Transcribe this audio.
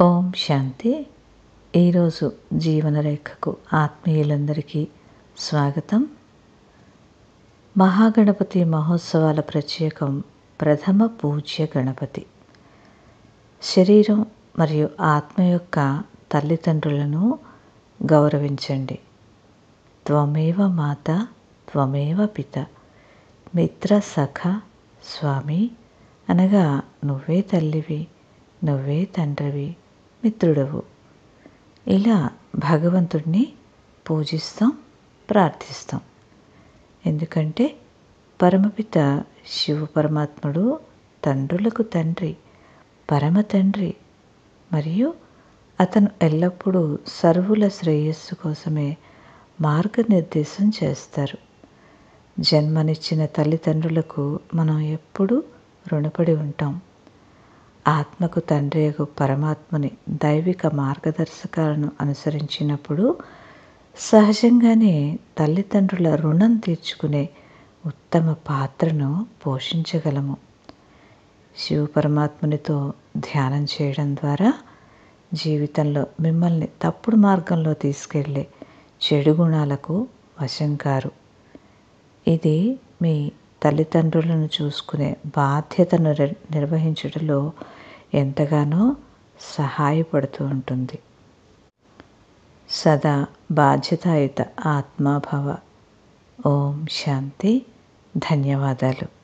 ఓం శాంతి. ఈరోజు జీవనరేఖకు ఆత్మీయులందరికీ స్వాగతం. మహాగణపతి మహోత్సవాల ప్రత్యేకం ప్రథమ పూజ్య గణపతి. శరీరం మరియు ఆత్మ యొక్క తల్లిదండ్రులను గౌరవించండి. త్వమేవ మాత త్వమేవ పిత మిత్ర సఖ స్వామి అనగా నువ్వే తల్లివి, నువ్వే తండ్రివి, మిత్రుడవు. ఇలా భగవంతుడిని పూజిస్తాం, ప్రార్థిస్తాం. ఎందుకంటే పరమపిత శివ పరమాత్ముడు తండ్రులకు తండ్రి, పరమ తండ్రి. మరియు అతను ఎల్లప్పుడూ సర్వుల శ్రేయస్సు కోసమే మార్గనిర్దేశం చేస్తారు. జన్మనిచ్చిన తల్లిదండ్రులకు మనం ఎప్పుడూ రుణపడి ఉంటాం. ఆత్మకు తండ్రియగు పరమాత్మని దైవిక మార్గదర్శకాలను అనుసరించినప్పుడు సహజంగానే తల్లిదండ్రుల రుణం తీర్చుకునే ఉత్తమ పాత్రను పోషించగలము. శివ పరమాత్మునితో ధ్యానం చేయడం ద్వారా జీవితంలో మిమ్మల్ని తప్పుడు మార్గంలో తీసుకెళ్లే చెడు గుణాలకు వశం కారు. ఇది మీ తల్లిదండ్రులను చూసుకునే బాధ్యతను నిర్వహించడంలో ఎంతగానో సహాయపడుతూ ఉంటుంది. సదా బాధ్యతాయుత ఆత్మాభవ. ఓం శాంతి. ధన్యవాదాలు.